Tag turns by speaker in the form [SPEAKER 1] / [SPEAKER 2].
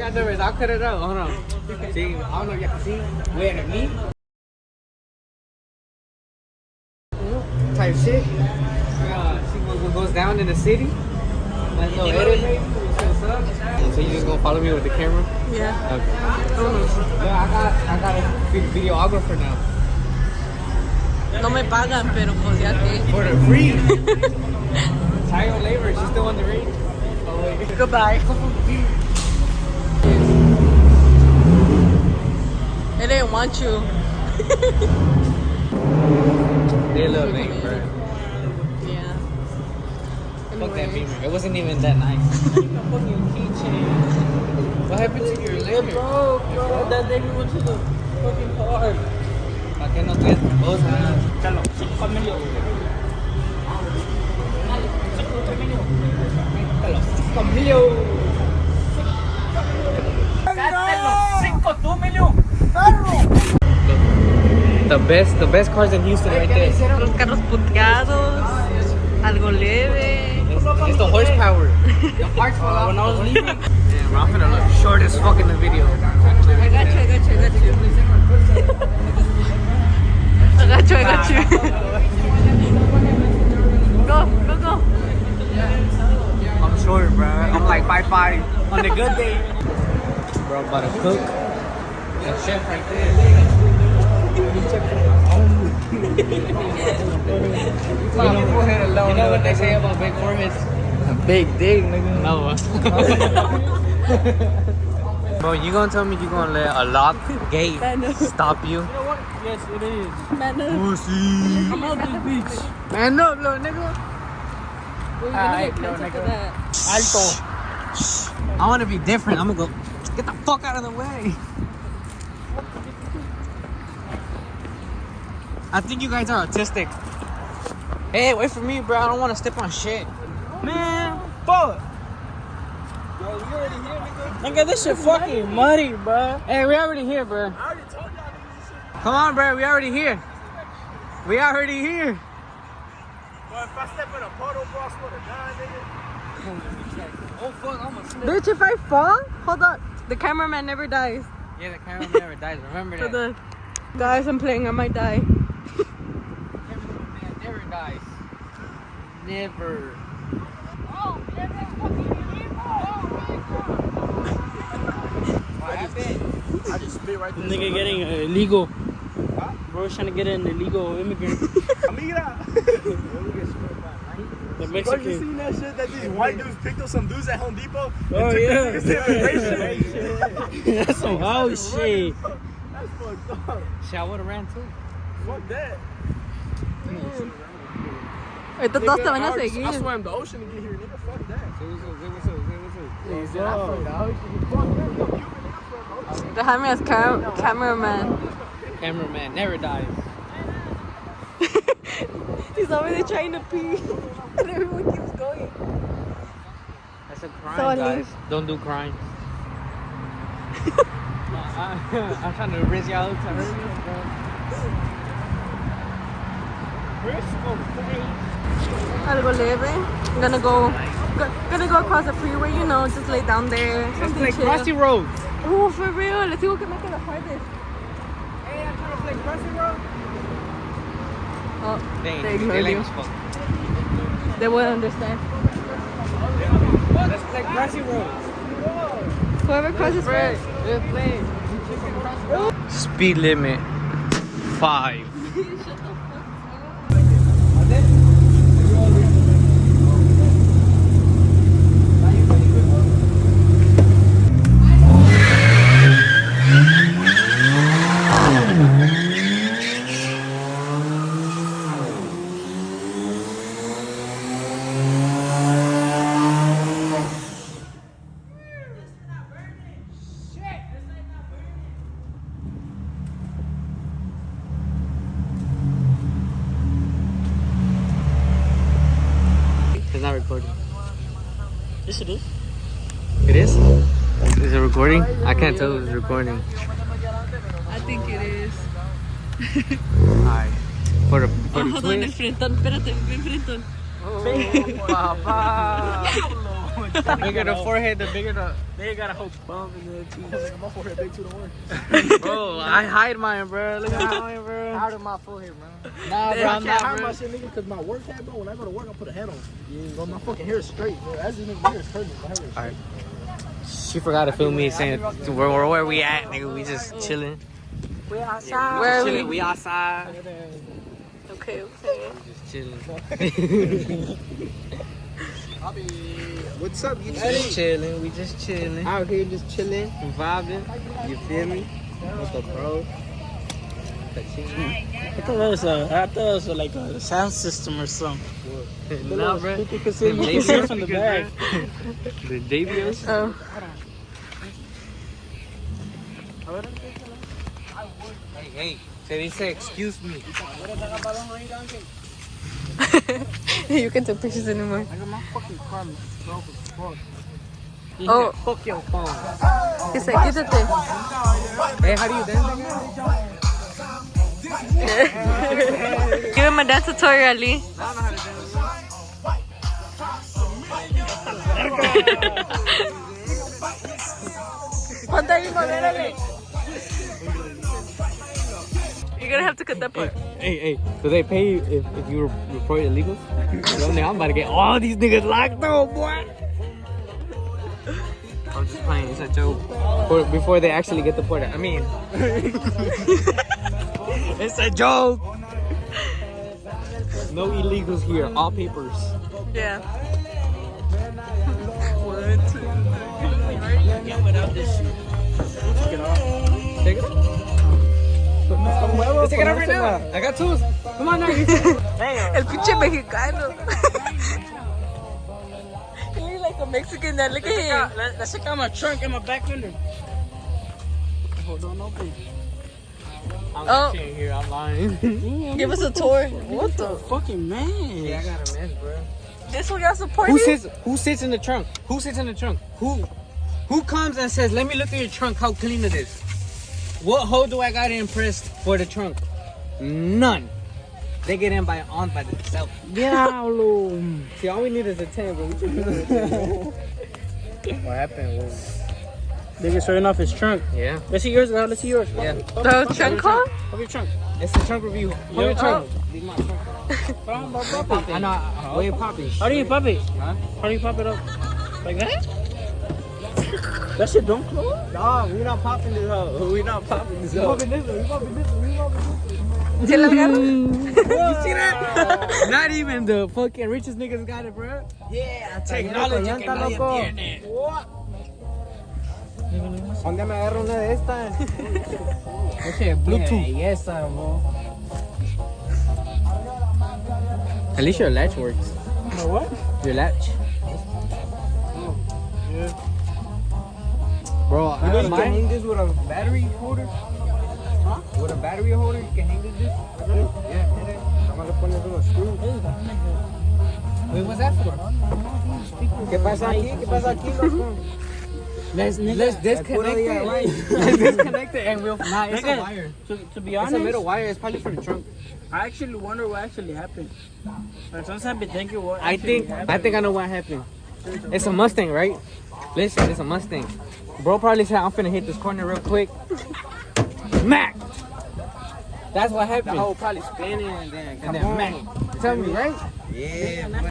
[SPEAKER 1] Anyways, I'll cut it out. Hold on. See, I don't know if you can see. Wait at me. Type shit. See what goes down in the city. Like no edit, maybe. So you just gonna follow me with the camera?
[SPEAKER 2] Yeah.
[SPEAKER 1] Okay. Yeah, I got a videographer now.
[SPEAKER 2] No me pagan, pero pues ya que.
[SPEAKER 1] For the free. Child labor. She's still on the range. Oh wait.
[SPEAKER 2] Goodbye. They didn't want you.
[SPEAKER 1] They a little late, bro.
[SPEAKER 2] Yeah.
[SPEAKER 1] Fuck that
[SPEAKER 2] Anyways.
[SPEAKER 1] Beamer. It wasn't even that nice. Fucking keychain. What happened to your limit?
[SPEAKER 2] Bro, that day we went to the fucking park.
[SPEAKER 1] ¿Para qué no te vos Chalo, 5 millones. Chalo, 5 millones. Gátalo, 5 2 millones. The best cars in Houston right there.
[SPEAKER 2] Los carros puteados, algo leve.
[SPEAKER 1] It's the horsepower. The parts fall out when I was leaving. Damn, I'm finna look short as fuck in the video.
[SPEAKER 2] I got you. I got you. Go.
[SPEAKER 1] I'm short, bro. I'm like 5'5". On the good day. Bro, about to cook. That chef right there. You know what they say about big foreheads? A big dick, nigga. No. Bro, you gonna tell me you gonna let a locked gate stop you?
[SPEAKER 3] You know what? Yes, it is.
[SPEAKER 2] Man up.
[SPEAKER 1] Pussy.
[SPEAKER 3] I'm out this beach.
[SPEAKER 1] Man up, little nigga.
[SPEAKER 2] Alright,
[SPEAKER 1] no, nigga.
[SPEAKER 2] that.
[SPEAKER 1] Alto. I wanna be different. I'm gonna go. Get the fuck out of the way. I think you guys are autistic. Hey, wait for me, bro. I don't want to step on shit.
[SPEAKER 3] Man, fuck. Yo, we already here, nigga. Nigga, this shit fucking muddy, bro.
[SPEAKER 1] Hey, we already here, bro.
[SPEAKER 3] I already told y'all niggas this shit.
[SPEAKER 1] Come on, bro. We already here. We already here.
[SPEAKER 3] But if I step in a puddle, bro, I swear to God, nigga. Oh, fuck, I'm a slip.
[SPEAKER 2] Bitch, if I fall, hold on. The cameraman never dies.
[SPEAKER 1] Yeah, the camera never dies. Remember
[SPEAKER 2] So
[SPEAKER 1] that.
[SPEAKER 2] guys, I'm playing. I might die.
[SPEAKER 1] Cameraman never dies. Never. What happened?
[SPEAKER 3] I just spit right there. Nigga getting illegal. Huh? Bro's trying to get an illegal immigrant. Amiga. The Mexican. You seen that shit that these white dudes picked up some dudes at Home Depot? Oh yeah. That's some hoe shit. That's fucked up.
[SPEAKER 1] Shit, I would have ran too.
[SPEAKER 3] Fuck that.
[SPEAKER 2] Ahorita todos te van a seguir.
[SPEAKER 3] I swam the ocean to get here, nigga. Fuck that.
[SPEAKER 2] Déjame as cameraman.
[SPEAKER 1] Cameraman never dies.
[SPEAKER 2] He's over there trying to pee. And everyone keeps going.
[SPEAKER 1] That's a crime,
[SPEAKER 2] So
[SPEAKER 1] guys. Don't do crimes. I'm trying to risk y'all to hurt me, bro.
[SPEAKER 2] Algo leve. I'm gonna go across the freeway, you know, just lay down there.
[SPEAKER 1] Let's
[SPEAKER 2] Something
[SPEAKER 1] play
[SPEAKER 2] chill.
[SPEAKER 1] Crossy Road.
[SPEAKER 2] Oh, for real. Let's see who can make it the hardest.
[SPEAKER 1] Hey, I'm trying to play Crossy Road.
[SPEAKER 2] Oh,
[SPEAKER 1] They
[SPEAKER 2] they ignored
[SPEAKER 1] like
[SPEAKER 2] you.
[SPEAKER 1] as fuck.
[SPEAKER 2] They wouldn't understand.
[SPEAKER 1] Let's play Crossy Road.
[SPEAKER 2] Whoever crosses first.
[SPEAKER 1] Let's play. Speed limit 5. It's not recording.
[SPEAKER 3] Yes, it is.
[SPEAKER 1] It is? Is it recording? I can't tell if it's recording.
[SPEAKER 2] I think it is.
[SPEAKER 1] Alright. For the
[SPEAKER 2] Hold on, el
[SPEAKER 1] twist.
[SPEAKER 2] frentón. Espérate, ven frentón.
[SPEAKER 1] Oh, papá. The bigger the forehead, the bigger the.
[SPEAKER 3] They got a whole bump in there too. My forehead big 2 to 1.
[SPEAKER 1] Bro, I hide mine, bro. Look at mine, bro.
[SPEAKER 4] How did my forehead, bro?
[SPEAKER 1] Nah, bro,
[SPEAKER 3] I
[SPEAKER 1] I'm
[SPEAKER 3] can't hide
[SPEAKER 1] not,
[SPEAKER 3] my
[SPEAKER 1] bro.
[SPEAKER 3] shit, nigga, because my work hat, bro. When I go to work, I put a hat on. Bro, my fucking hair is straight, bro. As this nigga hair is curly. My hair is straight.
[SPEAKER 1] She forgot to film me saying where we at, nigga. We just chilling.
[SPEAKER 2] Where are we?
[SPEAKER 1] We outside.
[SPEAKER 2] Okay.
[SPEAKER 1] Just chilling.
[SPEAKER 4] What's up? You
[SPEAKER 1] Just chilling. We just chilling.
[SPEAKER 4] out here just chilling,
[SPEAKER 1] Vibing.
[SPEAKER 4] you feel me? With the bro.
[SPEAKER 3] I thought it was like a sound system or something.
[SPEAKER 1] Nah, bro.
[SPEAKER 3] You can see it from the back.
[SPEAKER 1] The Davios.
[SPEAKER 2] Oh.
[SPEAKER 1] Hey. So they say, excuse me.
[SPEAKER 2] You can take pictures anymore.
[SPEAKER 3] I got my fucking car broke as fuck.
[SPEAKER 2] Oh,
[SPEAKER 1] Fuck your phone.
[SPEAKER 2] he said, quítate.
[SPEAKER 1] Hey, how do you dance again?
[SPEAKER 2] Give him a dance tutorial, Lee. Ponte ahí, modérale. You're gonna have to cut that part.
[SPEAKER 1] Hey. Do they pay you if you report illegals? I'm about to get all these niggas locked up, boy. I'm just playing. It's a joke. Before they actually get deported. I mean, it's a joke. No illegals here. All papers.
[SPEAKER 2] Yeah.
[SPEAKER 3] Without this shit.
[SPEAKER 1] Take it off. Let's take it off right now. I got tools. Come on now.
[SPEAKER 2] El pinche mexicano. He look like a Mexican that look at him.
[SPEAKER 3] Let's check out my trunk and my back window. Hold on, open.
[SPEAKER 2] Oh.
[SPEAKER 1] Here, I'm lying.
[SPEAKER 2] Give us a tour. What the?
[SPEAKER 3] Fucking man.
[SPEAKER 1] Yeah, I got a mess, bro.
[SPEAKER 2] This one y'all supporting?
[SPEAKER 1] Who sits in the trunk? Who sits in the trunk? Who comes and says, let me look at your trunk, how clean it is? What hoe do I got impressed for the trunk? None. They get in by themselves.
[SPEAKER 3] Diablo.
[SPEAKER 1] See, all we need is a 10, bro. What happened was...
[SPEAKER 3] Nigga showing off his trunk.
[SPEAKER 1] Yeah.
[SPEAKER 3] Let's see yours now. Let's see yours.
[SPEAKER 1] Yeah.
[SPEAKER 2] The trunk call?
[SPEAKER 3] Open your trunk.
[SPEAKER 1] It's a trunk review. Hold your trunk. Leave my trunk.
[SPEAKER 3] Pop it.
[SPEAKER 1] I know. Way popping.
[SPEAKER 3] How do you pop it?
[SPEAKER 1] Huh?
[SPEAKER 3] How do you pop it up? Like that? That shit don't close?
[SPEAKER 1] Nah, we not popping this hoe. We not popping this hoe.
[SPEAKER 2] ¿Se largaron?
[SPEAKER 1] You see that? Not even the fucking richest niggas got it, bro.
[SPEAKER 3] Yeah,
[SPEAKER 1] Technology que nadie tiene.
[SPEAKER 4] ¿Dónde me agarro una de estas?
[SPEAKER 1] Bluetooth.
[SPEAKER 4] Yes, bro.
[SPEAKER 1] At least your latch works.
[SPEAKER 3] what?
[SPEAKER 1] Your latch. Bro,
[SPEAKER 4] You know you can
[SPEAKER 1] mine.
[SPEAKER 4] hang this with a battery holder? Huh? With a battery holder, you can hang this. Yeah. I'm gonna put this little screw.
[SPEAKER 1] Wait, what's that for?
[SPEAKER 4] ¿Qué pasa aquí? ¿Qué pasa aquí, loco?
[SPEAKER 1] Let's disconnect it. Let's disconnect it and we'll. Nah, it's a
[SPEAKER 3] Nigga,
[SPEAKER 1] wire.
[SPEAKER 3] To be
[SPEAKER 1] It's a
[SPEAKER 3] honest,
[SPEAKER 1] middle wire. It's probably for the trunk.
[SPEAKER 3] I actually wonder what actually happened. Like, sometimes I've been thinking what
[SPEAKER 1] I
[SPEAKER 3] actually
[SPEAKER 1] think
[SPEAKER 3] happened.
[SPEAKER 1] I know what happened. It's a Mustang, right? Listen, it's a Mustang. Bro probably said, I'm finna hit this corner real quick. Mac! That's what happened.
[SPEAKER 4] The whole probably spinning and then
[SPEAKER 1] And then Mac. Tell me, right?
[SPEAKER 4] Yeah, boy.